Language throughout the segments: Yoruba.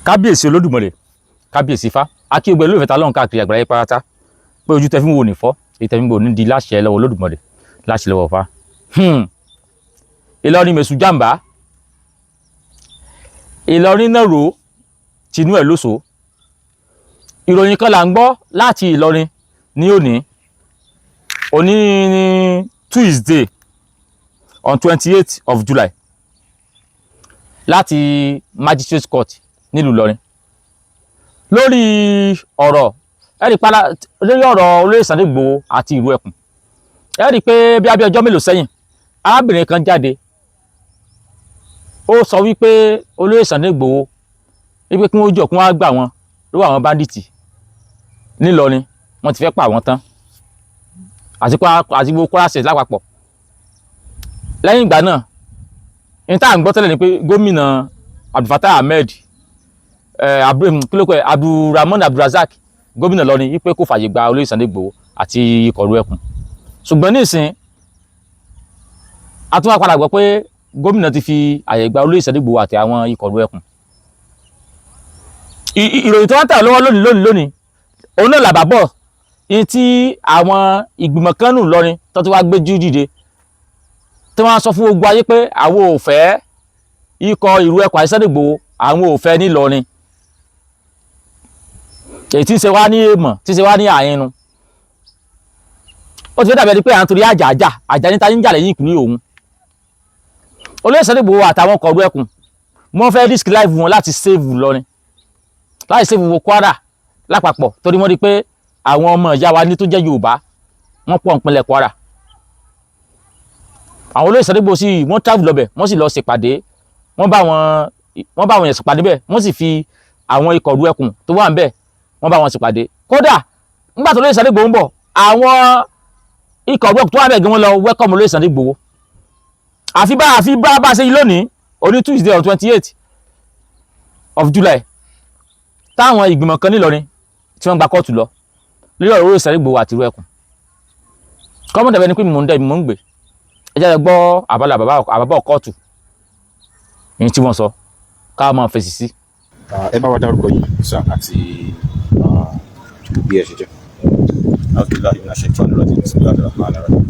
kábíyèsí olódùmarè kábíyèsí Ifá akí ogbè lóòfẹ́ ta lọ́run káàkiri àgbáyé pátá pé ojú tẹ́ fi ń wo ní fọ́ èyí tẹ́ fi ń wo ní di láṣẹ lọ́wọ́ olódùmarè láṣẹ lọ́wọ́ Ifá. Ìlọrin mèsù jàǹbá Ìlọrin náà rò tinú ẹ̀ lóṣò. Ìròyìn kan là ń gbọ́ láti Ìlọrin ní òní Tuesday on 28th of July láti Magistrate Court nílùú Ìlọrin lórí ọ̀rọ̀ olóyè Sunday Igboho àti ìlú Ẹkùn. Ẹ rí pé bí abẹ́ ọjọ́ mélòó sẹ́yìn arábìnrin kan jáde ó sọ wípé olóyè Sunday Igboho wípé kí wọ́n jọ kí wọ́n á gbà wọn lọ́wọ́ àwọn báńdíìtì nílọrin wọ́n ti fẹ́ pa àwọn tán àti gbogbo Kwara State lápapọ̀. Lẹ́yìn ìgbà náà ní tá à ń gbọ́ tẹ́lẹ̀ ni pé gómìnà Abdulfatah Ahmed Abdulrahman Abdulrazak gómìnà Ìlọrin wípé kò fàyè gba olóyè Sunday Igboho àti ikọ̀ Ẹkùn. Ṣùgbọ́n nísìn a tún wá padà gbọ́ pé gómìnà ti fi àyè gba olóyè Sunday Igboho àti àwọn ikọ̀ Ẹkùn. Ìròyìn tó wá tà lọ́wọ́ lónìí òun náà làbàbọ̀ ní tí àwọn ìgbìmọ̀ kan nù Ìlọrin tó ti wá gbé jú dìde tí wọ́n sọ fún gbogbo ayé pé àwọn ò fẹ́ ikọ̀ Ẹkùn àti Sunday Igboho àwọn ò fẹ́ nílọrin. Èyí tí ń ṣe wá ní èèmọ̀ tí ń ṣe wá ní àyínú ó ti fẹ́ dàbí ẹni pé à ń torí àjà níta ní jà lẹ́yìn ìkùnlé òun. Olóyè Sunday Igboho àtàwọn ikọ̀ Ẹkùn wọ́n fẹ́ risk life wọn láti save Ìlọrin láti save wo Kwara lápapọ̀ torí wọ́n rí pé àwọn ọmọ ìyá wa ní tó jẹ́ Yorùbá wọ́n pọ̀ ìpínlẹ̀ Kwara. Àwọn olóyè Sunday Igboho sí wọ́n travel lọ́bẹ̀ wọ́n sì lọ ṣèpàdé wọ́n bá wọn yẹn ṣèpàdé bẹ́ẹ̀ wọ́n sì fi àwọn ikọ̀ Ẹkùn tó wà ń bẹ̀ wọ́n bá wọn ṣèpàdé. Kódà nígbà tó olóyè Sunday Igboho ń bọ̀ àwọn ikọ̀ Ẹkùn tó wà bẹ̀ gan wọ́n lọ welcome olóyè Sunday Igboho. Àfi bá ṣe yí lónìí òní Tuesday on 28th of July táwọn ìgbìmọ̀ kan nílọrin tí wọ́n gba kóòtù lọ lórí ọ̀rọ̀ olóyè Sunday Igboho àti ìlú Ẹkùn. Kọ́mọ̀dé bẹ́ẹ̀ ni pé mò ń gbé ẹ jẹ́ gbọ́ àbábọ̀ kóòtù ní tí wọ́n sọ ká máa fèsì sí. Ẹ bá wa dárúkọ yìí sà àti bí ẹ ṣe jẹ́. Alhamdulilayi mina shaitan rajim bisimilahi rahman rahim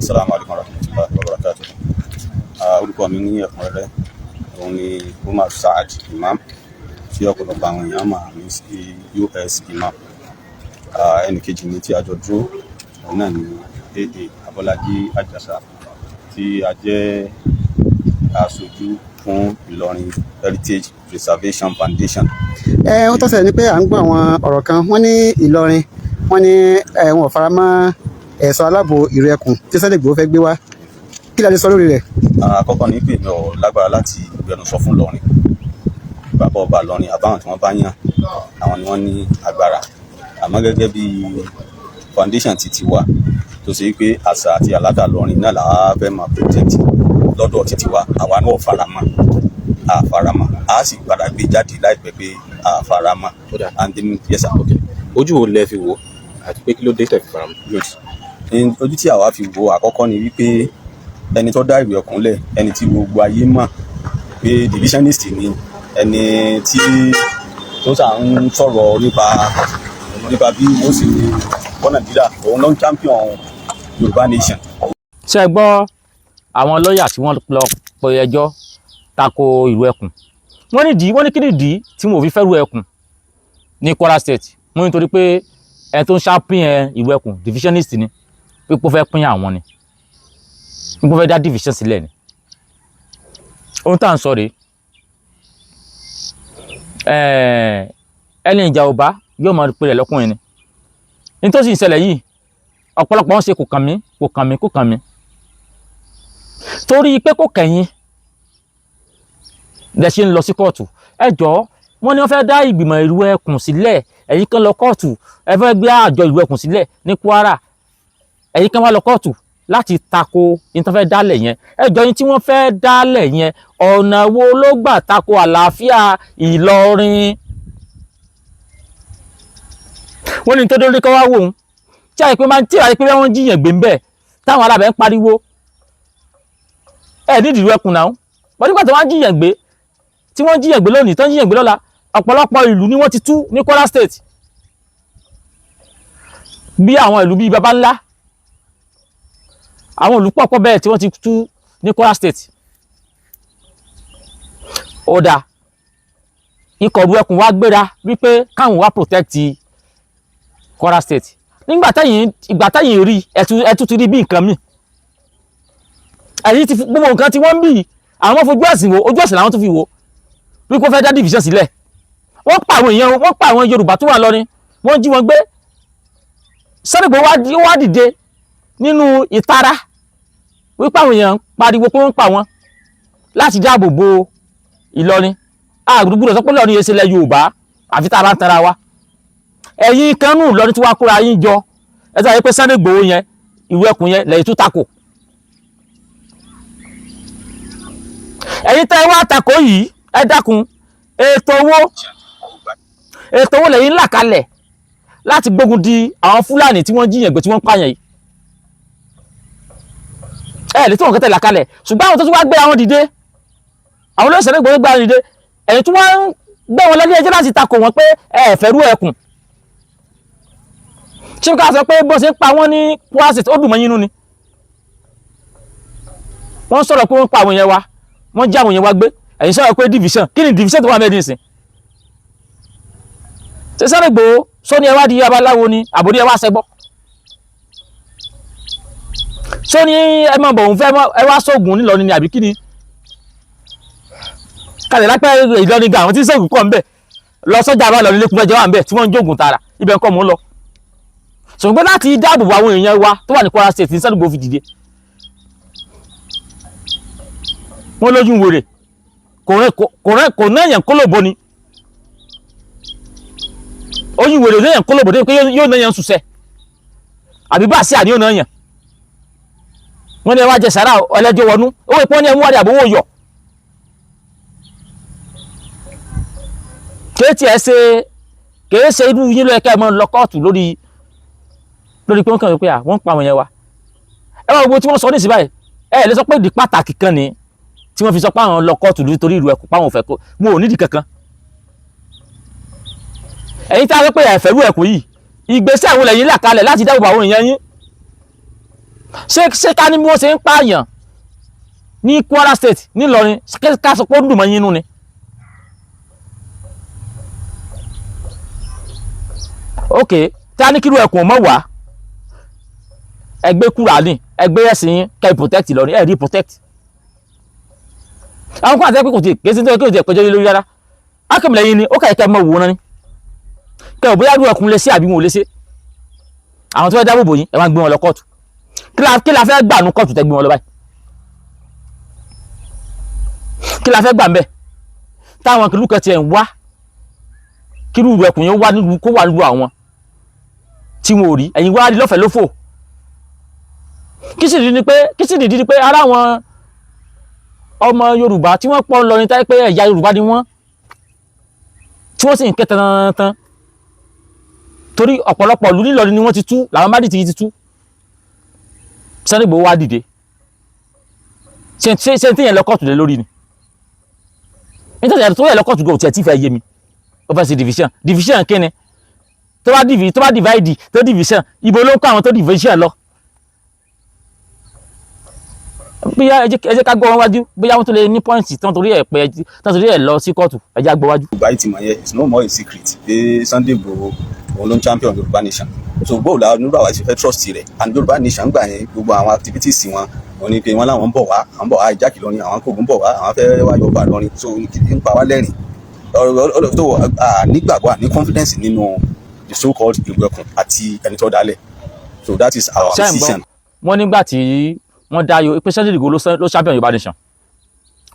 asalaamu alaykum warahmatulahi wabarakatuh. Orúkọ mi ní ẹ̀kúnrẹ́rẹ́ òun ni Umar Saad Imam tí ọ̀pọ̀lọpọ̀ àwọn èèyàn máa ní sí US Imam. Ẹnì kejì mi tí a jọ dúró òun náà ni AA Abọ́lájí Àjàsà tí a jẹ́ aṣojú fún Ìlọrin Heritage Preservation Foundation. Ó tọ́sẹ̀ ni pé à ń gbọ́ àwọn ọ̀rọ̀ kan wọ́n ní Ìlọrin wọ́n ní wọn ò fara mọ́ ẹ̀ṣọ́ aláàbò ìlú Ẹkùn tí Sunday Igboho fẹ́ gbé wá kí la lè sọ lórí rẹ̀. Àkọ́kọ́ ní pé mi ò lágbára láti gbẹnusọ fún Ìlọrin. Bàbá ọba Ìlọrin àbáwọn tí wọ́n bá yàn àwọn ni wọ́n ní agbára. Àmọ́ gẹ́gẹ́ bí foundation titi wa tó ṣe pé àṣà àti àlàdà Ìlọrin náà làá fẹ́ máa protect lọ́dọ̀ titi wa àwa náà faramọ́ àfaramọ́ a sì padà gbé jáde láìpẹ́ pé àfaramọ́. And then yes sir. Okay. Ojú wo lẹ fi wò àti pé kí ló dé tẹ̀ fi faramọ́. Ojú tí àwa fi wò àkọ́kọ́ ni wípé ẹni tó dá ìlú Ẹkùn lẹ̀ ẹni tí gbogbo ayé mọ̀ pé divisionist ni ẹni tí tó sà ń sọ̀rọ̀ nípa bí ó sì ní bọ́nà dídà òun ló ń champion Yorùbá nation. Ṣé ẹ gbọ́ àwọn lọ́ọ̀yà tí wọ́n lọ pe ẹjọ́ tako ìlú Ẹkùn wọ́n ní kí nìdí tí wọn ò fi fẹ́ ìlú Ẹkùn ní Kwara State wọ́n nítorí pé ẹni tó ń champion ìlú Ẹkùn divisionist ni pé kó fẹ́ pín àwọn ni kó fẹ́ dá division sílẹ̀ ni. Ohun tá à ń sọ rèé ẹni ìjà ọba yóò máa pè rẹ̀ lọ́kùnrin ni nítòsí ìṣẹ̀lẹ̀ yìí ọ̀pọ̀lọpọ̀ wọn ṣe kò kàn mí torí pé kò kẹ̀yìn lẹ ṣe ń lọ sí kóòtù. Ẹ jọ̀ọ́ wọ́n ní wọ́n fẹ́ dá ìgbìmọ̀ ìlú Ẹkùn sílẹ̀ ẹ̀yin kan lọ kóòtù ẹ fẹ́ gbé àjọ ìlú Ẹkùn sílẹ̀ ní Kwara ẹ̀yin kan wá lọ kóòtù láti tako yín tó fẹ́ dálẹ̀ yẹn. Ẹ jọ̀ọ́ yín tí wọ́n fẹ́ dálẹ̀ yẹn ọ̀nà wo ló gbà tako àlàáfíà Ìlọrin. Wọ́n ní tó dórí kọ́ wá wò ó tí àyè pé wọ́n jíyàn gbé ń bẹ̀ táwọn alábẹ̀ ń pariwo nídìí ìlú Ẹkùn náà wọ́n nígbà tí wọ́n jíyàn gbé tí wọ́n jíyàn gbé lónìí tán jíyàn gbé lọ́la ọ̀pọ̀lọpọ̀ ìlú ni wọ́n ti tú ní Kwara State bí àwọn ìlú bíi Babańlá àwọn ìlú pọ̀pọ̀ bẹ́ẹ̀ tí wọ́n ti tú ní Kwara State. Ó dáa Ìkọ̀rú Ẹkùn wá gbéra wípé káwọn wá protect Kwara State ìgbà tẹ́yìn rí ẹ̀tú ti rí bí nǹkan mi ẹ̀yìn ti gbogbo nǹkan tí wọ́n ń bì àwọn fojú ẹ̀sìn wo ojú ẹ̀sìn làwọn tó fi wo wípé fẹ́ dá division sílẹ̀ wọ́n pa àwọn èèyàn wọ́n pa àwọn Yorùbá tó wà lọ́rin wọ́n jí wọn gbé Sunday Igboho wá dìde nínú ìtara wípé àwọn èèyàn pariwo pé wọ́n pa wọn láti dáàbò bo Ìlọrin àgbùgbùrọ̀ sọ pé Ìlọrin yẹn ṣe lẹ Yorùbá àfi tá a bá ń tara wa ẹ̀yin kan nù Ìlọrin tí wàá kóra yín jọ ẹ sọ pé Sunday Igboho yẹn Ìlú Ẹkùn yẹn lẹ́yìn tó takò ẹ̀yin tẹ́ wá takò yìí ẹ dákun ètò owó lẹ́yìn là kalẹ̀ láti gbógun di àwọn Fúlàní tí wọ́n jíyàn gbé tí wọ́n pààyàn yìí lè tí wọ́n kẹtẹ̀ là kalẹ̀ ṣùgbọ́n àwọn tó tún wá gbé àwọn dìde àwọn olóṣèlú Sunday Igboho gbé àwọn dìde ẹ̀yin tí wọ́n ń gbé wọn lẹ́ni ẹjọ́ láti takò wọn pé ẹ fẹ́rú ẹkùn ṣé ká sọ pé bó ṣe ń pa wọ́n ní Kwara State ó dùn mọ́ yín nú ni wọ́n sọ̀rọ̀ pé wọ́n pa àwọn yẹn wa wọ́n já àwọn yẹn wá gbé ẹ̀yin sọ̀rọ̀ pé division kí ni division tó wà mẹ́rin sìn ṣé Sunday Igboho sọ ni ẹ wá di abaláwo ni àbórí ẹ wá ṣẹbọ sọ ni ẹ mọ̀ bọ̀ òun fẹ́ ẹ wá sóògùn nílọrin ni àbí kí ni kàlẹ̀ lápẹ́ Ìlọrin gan àwọn tí sóògùn kọ̀ ń bẹ̀ lọ sọ́jà bá lọ́rin lẹ́kùn fẹ́jọ́ wà ń bẹ̀ tí wọ́n ń jógun tààrà ibẹ̀ kọ́ mò ń lọ ṣùgbọ́n láti dáàbò bo àwọn èèyàn wa tó wà ní Kwara State ní Sunday Igboho fi dìde wọ́n lójú wèrè kò náà yàn kólòbó ni ojú wèrè náà yàn kólòbó pé yóò náà yàn sùsẹ́ àbí bá sí àníyàn náà yàn wọ́n ní ẹ wá jẹ sàrà ẹlẹ́jọ́ wọnú owó ìpọ́n ní ẹmú wárí àbówó yọ kèé ṣe irú yín ló yẹ ká ẹ mọ lọ kóòtù lórí pé wọ́n kàn pé wọ́n pa àwọn yẹn wa ẹ wá gbogbo tí wọ́n sọ ní ìsìnbáyìí ẹ lè sọ pé ìdí pàtàkì kan ni tí wọ́n fi sọ pé àwọn lọ kóòtù nítorí Ìlú Ẹkùn páwọn òfẹ́ kó wọn ò nídìí kankan ẹ̀yin tí a sọ pé ẹ̀fẹ́ Ìlú Ẹkùn yìí ìgbésẹ̀ àwọn lẹ́yìn là kalẹ̀ láti dáàbò àwọn èèyàn yín ṣé ká ní bí wọ́n ṣe ń pààyàn ní Kwara State nílọrin ká sọ pé ó dùn mọ́ yín nú ni ok tí a ní kí Ìlú Ẹkùn mọ́ wá ẹgbẹ́ Kùránì ẹgbẹ́ ẹ̀sìn yín kẹ́ protect Ìlọrin ẹ̀ rí protect àwọn kan àti ẹgbẹ́ kò tí kéésì nítorí kí o jẹ́ pẹ́jọ́ lórí rárá ákẹ́mìlẹ̀ yín ni ó kàyẹ̀kẹ́ mọ́ wò náà ni kẹ́ ò bóyá Ìlú Ẹkùn lè ṣe àbí wọn ò lè ṣe àwọn tó fẹ́ dáàbò bò yín ẹ wá gbé wọn lọ kóòtù kí la fẹ́ gbà nú kóòtù tẹ́ gbé wọn lọ báyìí kí la fẹ́ gbà ń bẹ̀ táwọn kìlú kan tiẹ̀ ń wá kí Ìlú Ẹkùn yẹn wá nílùú kó wà nílùú àwọn tí wọn ò rí ẹ̀yin wá rí lọ́fẹ̀ẹ́ lófò kí sì dìdí ni pé ara àwọn ọmọ Yorùbá tí wọ́n pọ̀ lọ ní táyé pé ẹ̀yà Yorùbá ni wọ́n tí wọ́n sì ń ké tantan torí ọ̀pọ̀lọpọ̀ ìlú nílọrin ni wọ́n ti tú làwọn má dìtì ti tú Sunday Igboho wá dìde ṣe tí yẹn lọ kóòtù lé lórí ni nítorí tó yẹ lọ kóòtù gò tí ẹ ti fẹ́ yé mi ó fẹ́ ṣe division kíni tó bá divide tó division ibo ló ń kó àwọn tó division lọ bóyá ẹ jẹ́ ká gbọ́ wọn wájú bóyá wọ́n tó lè ní pọ́ìntì tán torí ẹ̀ lọ sí kóòtù ẹ jẹ́ á gbọ́ wájú. Yorùbá yìí ti mọ̀ yẹn it's no more a secret pé Sunday Igboho òun ló ń champion Yorùbá nation so bóòlù la nígbà wá ti fẹ́ trust rẹ̀ and Yorùbá nation gbà yẹn gbogbo àwọn activities wọn wọn ni pé wọn làwọn ń bọ̀ wá ìjákì lọ́rin àwọn kògùn bọ̀ wá àwọn fẹ́ wá Yorùbá lọ́rin so ń pa wá lẹ́rìn tó nígbàgbọ́ ní confidence nínú the so called Ìlú Ẹkùn àti ẹni tó dálẹ̀ so that is our decision. wọ́n nígbà tí wọ́n dá pé Sunday Igboho ló champion Yorùbá nation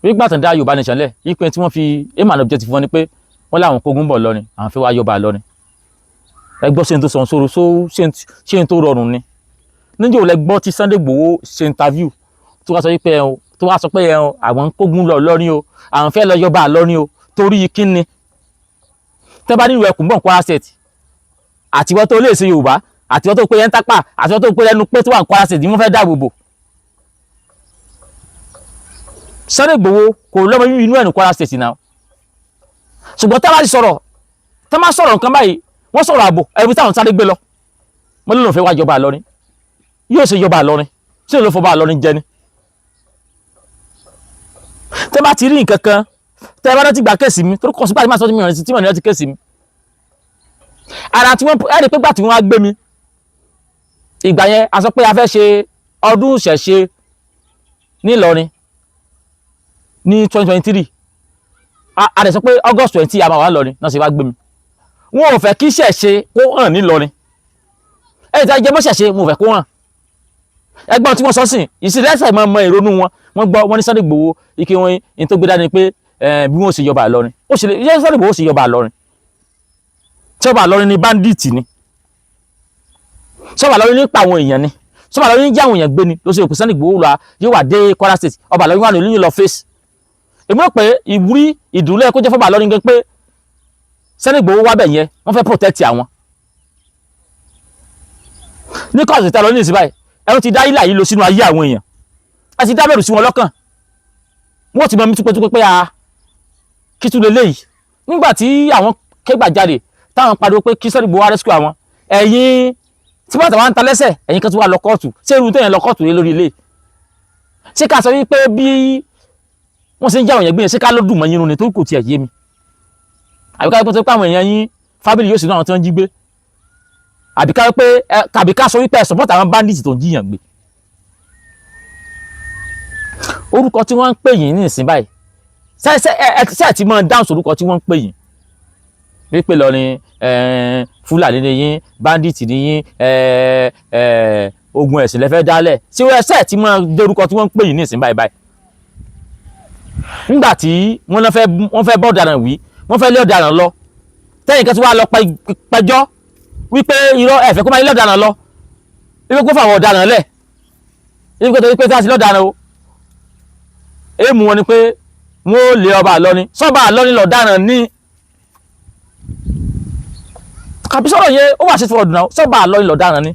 nígbà tó ń dá Yorùbá nation lẹ̀ ìpín tí wọ́n fi aim and objective wọn ni pé wọ́n láwọn kógun bọ̀ lọ́rin àwọn fẹ́ wá Yorùbá lọ́rin ẹgbọ́ ṣe ń tó sọ̀rọ̀ sóró ṣe ń tó rọrùn ni níjẹ́ òun lẹ́gbọ́ tí Sunday Igboho ṣe interview tó wá sọ pé àwọn ń kógun lọ lọ́rin o àwọn fẹ́ lọ Yorùbá lọ́rin o torí kíni tẹ́ bá nílùú Ẹkùn bọ̀ Kwara State àtiwọ́ tó lè ṣe Yorùbá àtiwọ́ tó pé yẹn ń tápà àtiwọ́ tó pé lẹ́nu pé tó wà ní Kwara State ni wọ́n fẹ́ dáàbò bò Sunday Igboho kò lọ́mọ inú ẹ̀ ní Kwara State náà ṣùgbọ́n tá a bá ti sọ̀rọ̀ tá a máa sọ̀rọ̀ nǹkan báyìí wọ́n sọ̀rọ̀ ààbò ẹbí táwọn sáré gbé lọ wọ́n ló fẹ́ wá jọba Ìlọrin yóò ṣe jọba Ìlọrin tí ló fọba Ìlọrin jẹ ni. tẹ́ bá ti rí nǹkan kan tẹ́ bá rántí gba kéèsì mi torí kọ̀ọ̀sí pàdé máa sọ tí mo rántí kéèsì mi ara tí wọ́n ẹ̀rí pé gbà tí wọ́n á gbé mi ìgbà yẹn a sọ pé a fẹ́ ṣe ọdún ìṣẹ̀ṣe ní Ìlọrin ní 2023 a dẹ̀ sọ pé August 20 a máa wà Ìlọrin náà sì wá gbé mi wọn ò fẹ́ kí ìṣẹ̀ṣe kó hàn ní Ìlọrin ẹ̀yìn tí a jẹ́ mọ́ ìṣẹ̀ṣe wọn ò fẹ́ kó hàn ẹgbọ́n tí wọ́n sọ sí ìsìlẹ́sẹ̀ máa mọ ìrònú wọ́n gbọ́ wọ́n ní Sunday Igboho ike wọn ní tó gbé dání pé bí wọ́n ṣe jọba Ìlọrin ó ṣe yẹ Sunday Igboho ṣe jọba Ìlọrin tí ọba Ìlọrin ni bandit ni tí ọba Ìlọrin ní pa àwọn èèyàn ni tí ọba Ìlọrin ní jẹ́ àwọn èèyàn gbé ni ló ṣe òkú Sunday Igboho lọ yóò wà dé Kwara State ọba Ìlọrin wà lóyún lọ face èmi rò pé ìwúrí ìdúró ẹ̀ kó jẹ́ fọba Ìlọrin gan pé Sunday Igboho wá bẹ̀ yẹn wọ́n fẹ́ protect àwọn ní kọ́ọ̀sì tẹ́ lọ ní ìsìn báyìí ẹ̀rọ ti dá ilà yìí lọ sínú ayé àwọn èèyàn a ti dábẹ̀rù sí wọn lọ́kàn wọ́n ti mọ mi túpẹ́túpẹ́ pé kí tún leléyìí nígbà tí àwọn kẹ́gbàjarè táwọn pariwo pé kí Sunday Igboho wá rescue àwọn ẹ̀yin tí wọ́n tàwọn ń ta lẹ́sẹ̀ ẹ̀yin kan tún wá lọ kóòtù ṣé irú tẹ̀yìn lọ kóòtù lórí ilé ṣé ká sọ wípé bí wọ́n ṣe ń jẹ́ àwọn èèyàn gbé yẹn ṣé ká ló dùn mọ́ yín nù ní tó kò tiẹ̀ yé mi àbíká pé àwọn èèyàn yín fábílì yóò sì náà tí wọ́n jí gbé àbíká sọ wípé support àwọn bandits tó ń jíyàn gbé orúkọ tí wọ́n ń pè yín ní ìsìn báyìí ṣe ti máa dáhùn orúkọ tí wọ́n ń pè yín wípé Ìlọrin Fúlàní ni yín bandit ni yín ogun ẹ̀sìn lẹ́fẹ́ dálẹ̀ tí ṣe ti máa dé orúkọ tí wọ́n ń pè yín ní ìsìn báyìí nígbà tí wọ́n fẹ́ bọ́ ọ̀daràn wí wọ́n fẹ́ lé ọ̀daràn lọ tẹ́yìn kan tí wọ́n á lọ pẹjọ́ wípé irọ́ ẹ̀fẹ́ kó máa lé ọ̀daràn lọ wípé kó fàwọn ọ̀daràn lẹ̀ wípé tó wípé tí a ti lọ́daràn o èèmù wọn ni pé wọ́n ó lé ọba Ìlọrin sọ́ba Ìlọrin lọ̀daràn ní kàbí sọ̀rọ̀ yẹn ó wà sí fún ọdún náà sọ́ba Ìlọrin lọ̀daràn ní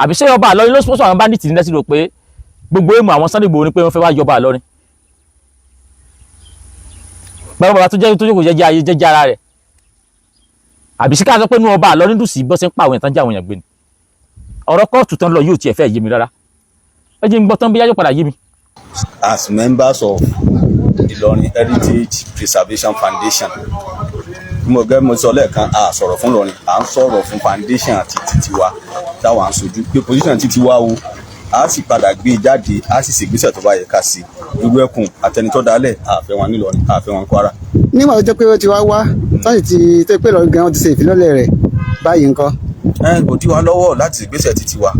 àbí ṣé ọba Ìlọrin ló sọ́sọ́ àwọn bandits ní lẹ́sìn rò pé gbogbo èèmù àwọn Sunday Igboho ni pé wọ́n fẹ́ wá jọba Ìlọrin gbàgbọ́ bàbá tó jókòó jẹ́jẹ́ ara rẹ̀ àbí sí ká sọ pé inú ọba Ìlọrin dùn sí bọ́ sí ń pa àwọn ìtàn jẹ́ àwọn èèyàn gbé ni ọ̀rọ̀ kóòtù tán lọ yóò tiẹ̀ fẹ́ yé mi rárá ẹ jẹ́ ń gbọ́ tán bí yájọ́ padà yé mi. As members of Ìlọrin Heritage Preservation Foundation mo sọ lẹ́ẹ̀kan a sọ̀rọ̀ fún Ìlọrin à ń sọ̀rọ̀ fún foundation àti titiwa táwa à ń sojú pé position titiwa o a sì padà gbé jáde a sì ṣègbésẹ̀ tó bá yẹ ká sí irú ẹkùn àtẹnitọ́ dálẹ̀ àfẹ́ wọn nílọrin àfẹ́ wọn Kwara. nígbà tó jẹ́ pé ó ti wá sáyìn tí tó pé Ìlọrin gan-an ti ṣe ìfilọ́lẹ̀ rẹ̀ báyìí ńkọ́. kò dí wa lọ́wọ́ láti ṣègbésẹ̀ titiwa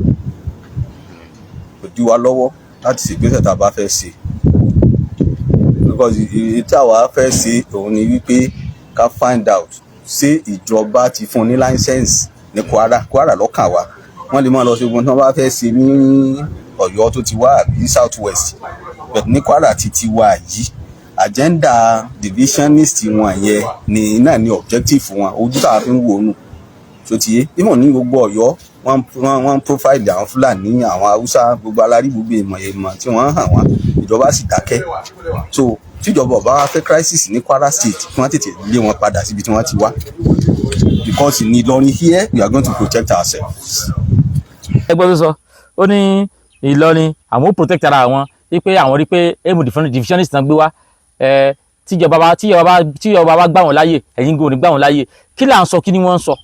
kò dí wa lọ́wọ́ láti ṣègbésẹ̀ tá a bá fẹ́ ṣe because èyí tí àwa fẹ́ ṣe òun ni wípé ká find out ṣé ìjọba ti fún ní license ní Kwara lọ́kàn wa wọ́n lè máa lọ ṣogun tí wọ́n bá fẹ́ ṣe ní Ọ̀yọ́ tó ti wá àbí South West but ní Kwara ti ti wá yìí agenda divisionist wọn yẹn ní náà ní objective wọn ojú tá a fi ń wò nù tó ti yé ìmọ̀ ní gbogbo Ọ̀yọ́ wọ́n profile àwọn Fúlàní àwọn Haúsá gbogbo alárí gbogbo ìmọ̀ tí wọ́n hàn wọ́n ìjọba sì dákẹ́ so tíjọba ọba wa fẹ́ crisis ní Kwara State kí wọ́n tètè lé wọn padà síbi tí wọ́n ti wá because in Ìlọrin here we are going to protect ourselves. ẹgbẹ́ tó sọ ó ní Ìlọrin àwọn ó protect ara wọn wípé àwọn rí pé emu divisionist náà gbé wá tíjọba bá gbà wọ́n láàyè ẹ̀yin gò ní gbà wọ́n láàyè kí là ń sọ kí ni wọ́n ń sọ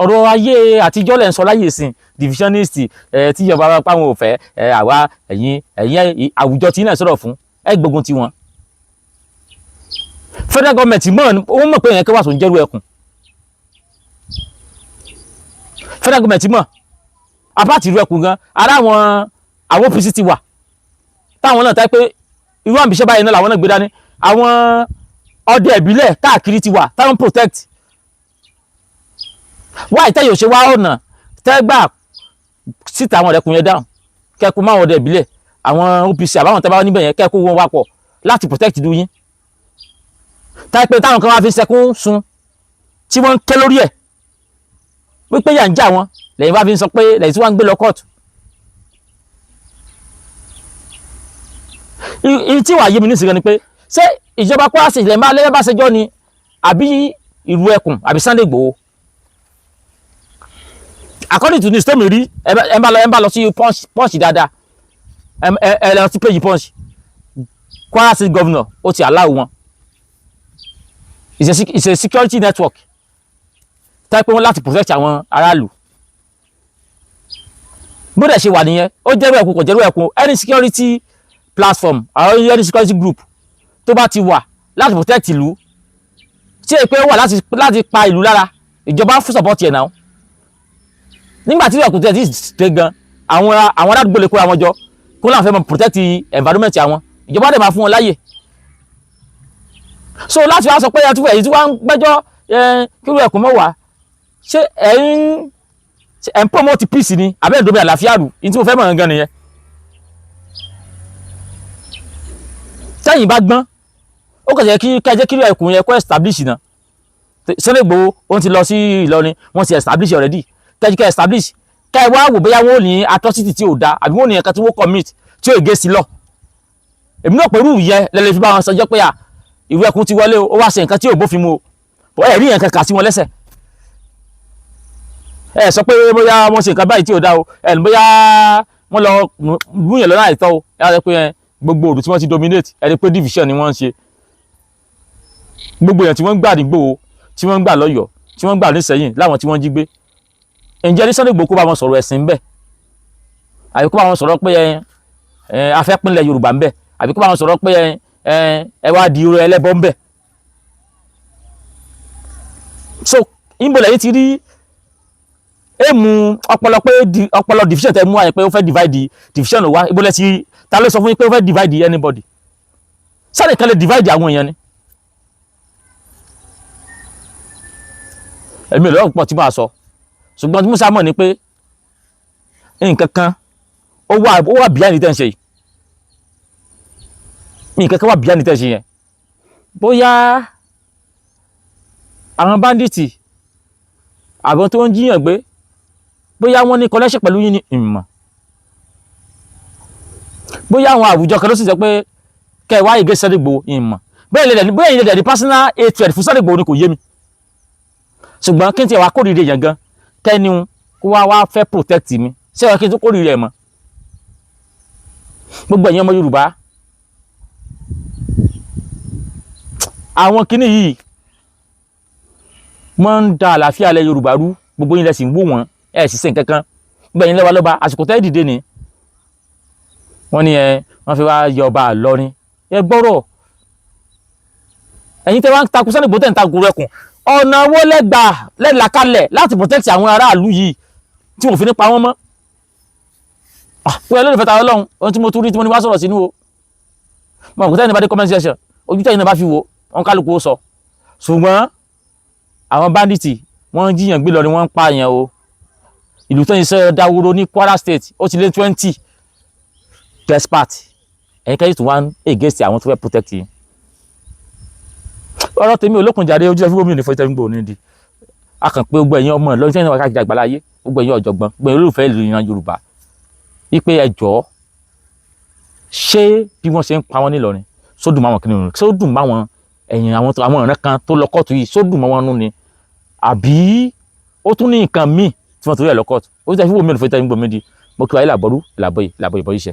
ọ̀rọ̀ ayé àtijọ́ lẹ̀ ń sọ láyè sìn divisionist tíjọba bá pàwọn ò fẹ́ àwa ẹ̀yin àwùjọ tí náà sọ̀rọ̀ fún gbógun ti wọn federal government mọ̀ pé èèyàn kẹwàá tó ń jẹ́rú ẹkùn federal government mọ̀ apáàtì irú ẹkùn gan ara àwọn OPC ti wà táwọn náà táyé pé irú àmìṣẹ́ báyìí náà làwọn náà gbé dání àwọn ọdẹ ìbílẹ̀ káàkiri ti wà táwọn protect wáyé tẹ́yọ̀ ṣe wá ọ̀nà tẹ́gbà síta àwọn ọ̀dẹ́kùn yẹn dáhùn kẹ́kùn máwọn ọdẹ ìbílẹ̀ àwọn OPC àbáwọn tẹ́ bá níbẹ̀ yẹn kẹ́kùn wọn wapọ̀ láti protect ìlú yín táyé pé táwọn kan wá fi sẹ́kún sun tí wọ́n ń ké lórí ẹ̀ wípé yà ń jà wọn lẹ́yìn bá fi sọ pé lẹ́yìn tí wọ́n ń gbé lọ kóòtù. tí wàá yé mi nísìnyí ni pé ṣé ìjọba Kwara State lẹ́yìn bá ṣẹjọ́ ni àbí ìlú ẹkùn àbí Sunday Igboho? According to news tó mi rí ẹ bá lọ sí punch dáadáa ẹ lọ sí page punch Kwara State governor ó ti allow wọn. It's a security network tá pé wọn láti protect àwọn aráàlú. Bó dẹ̀ ṣe wà nìyẹn ó jẹ́rú ẹ̀kún kò jẹ́rú ẹ̀kún any security platform or any security group tó bá ti wà láti protect ìlú tí èpè wà láti pa ìlú lára ìjọba fún support yẹn náà. Nígbà tí ẹ̀kún tẹ̀ tí ṣe gan àwọn aládùúgbò lè kóra wọn jọ kó láǹfẹ́ mọ protect environment àwọn ìjọba dẹ̀ máa fún wọn láyè. So láti wá sọ pé èyí tí wọ́n ń gbẹ́jọ́ kírú ẹ̀kún mọ́ wá ṣé ẹ̀ ń promote peace ni àbẹ́ ìdómi àlàáfíà rù ní tí mo fẹ́ mọ̀ gangan nìyẹn. Tẹ́yìn bá gbọ́n ó kàn jẹ́ kí kẹ́jẹ́ kírú ẹ̀kún yẹn kó establish náà. Sunday Igboho ó ti lọ sí Ìlọrin wọ́n ti establish already kẹ́jẹ́ establish kẹ́ wá wò bóyá wọ́n ò ní atrocity tí ò da àbí wọ́n ò ní ẹ̀ka tí wọ́n commit tí ò gé sí lọ. Èmi náà pẹ̀lú yẹ lẹ́lẹ́ fi bá wọn sọjọ́ pé ìwé ẹkùn ti wọlé ó wá ṣe nǹkan tí ò bófin mu o ẹ̀rí yẹn kankan sí wọn lẹ́sẹ̀. Ẹ sọ pé bóyá wọ́n ṣe nǹkan báyìí tí ò dá o bóyá wọ́n lọ gúnyàn lọ́nà àìtọ́ o ẹ wá pé gbogbo òdù tí wọ́n ti dominate ẹni pé division ni wọ́n ń ṣe. Gbogbo èèyàn tí wọ́n ń gbà nígbò tí wọ́n ń gbà lọ́yọ̀ọ́ tí wọ́n ń gbà nísẹ̀yìn láwọn tí wọ́n jí gbé. Ǹjẹ́ ní Sunday Igboho kó bá wọn sọ̀rọ̀ ẹ̀sìn bẹ́ẹ̀ àbí kó bá wọn sọ̀rọ̀ pé a fẹ́ pínlẹ̀ Yorùbá ń bẹ́ẹ̀ àbí kó bá wọn sọ̀rọ̀ pé ẹ wá di irú ẹlẹ́bọ ń bẹ́ẹ̀. So ìbò lẹ́yìn ti rí èmù ọpọlọ division tẹ mú àyè pé ó fẹ́ divide division wá ìbò lẹ́ ti ta ló sọ fún yín pé ó fẹ́ divide anybody sáré kan lè divide àwọn èèyàn ni. Èmi ò lọ́wọ́ pọ̀ tí máa sọ ṣùgbọ́n tí Musa mọ̀ ni pé nǹkan kan ó wà behind ní tẹ́ ń ṣe yìí nǹkan kan wà behind ní tẹ́ ń ṣe yẹn bóyá àwọn bandits àwọn tó ń jíyàn gbé bóyá wọ́n ní connection pẹ̀lú yín ní ìmọ̀ bóyá àwọn àwùjọ kan ló sì sọ pé kẹ́ ẹ wá ìgé Sunday Igboho ìmọ̀ bóyá ìlẹ̀ ní personal hatred fún Sunday Igboho ni kò yé mi ṣùgbọ́n kí n tiẹ̀ wá kórìíre yẹn gan kẹ́ni kó wá fẹ́ protect mi ṣé wọ́n kí n tó kórìíre ẹ̀ mọ́ gbogbo ẹ̀yin ọmọ Yorùbá àwọn kinní yìí wọ́n ń da àlàáfíà ilẹ̀ Yorùbá rú gbogbo yín lẹ sì ń wò wọ́n ẹ̀ sì ṣe nǹkan kan gbogbo ẹ̀yin lẹ́wà lọ́ba àsìkò tẹ́ dìde ni wọ́n ní wọ́n fi wá yọ ọba Ìlọrin ẹ gbọ́rọ̀ ẹ̀yin tẹ́ wá ń takú Sunday Igboho tẹ́ ń takú rẹkùn ọ̀nà owó lẹ́la kalẹ̀ láti protect àwọn aráàlú yìí tí wọ́n fi ní pa wọ́n mọ́. Pé lórí ìfẹ́ta Ọlọ́run ohun tí mo tún rí tí mo ní wá sọ̀rọ̀ sínú o mọ̀ kò tẹ́yìn bá dé comment section ojú tẹ́yìn náà bá fi wo wọn kálukú ó sọ ṣùgbọ́n àwọn bandits wọ́n jíyàn gbé lọ ni wọ́n ń pààyàn o ìlú tó ń ṣe dáwúrò ní Kwara State ó ti lé 20 despot ẹ̀yìn kẹ́yìn tó wá against àwọn tó fẹ́ protect yìí. Ọ̀rọ̀ tèmi olókun jáde ojú ẹ fún gómìnà fún ìtẹ́gbò nídìí a kàn pé gbogbo ẹ̀yin ọmọ lọ́jọ́ ìṣẹ́yìn wákàtí àgbáláyé gbogbo ẹ̀yin ọ̀jọ̀gbọ́n gbogbo ẹ̀yin olólùfẹ́ ìlú ìran Yorùbá wípé ẹ jọ̀ọ́ ṣé bí wọ́n ṣe ń pa wọ́n nílọrin sódùn máwọn kìnìún sódùn máwọn ẹ̀yìn àwọn ọ̀rẹ́ kan tó lọ kóòtù yìí sódùn máwọn nú ni àbí ó tún ní nǹkan míì tí wọ́n torí ẹ̀ lọ kóòtù ó ti tẹ́ fún gómìnà fún ìtẹ́gbò nídìí mo kí wáyé làbọ̀rú làbọ̀ ìbọ̀ yìí ṣe.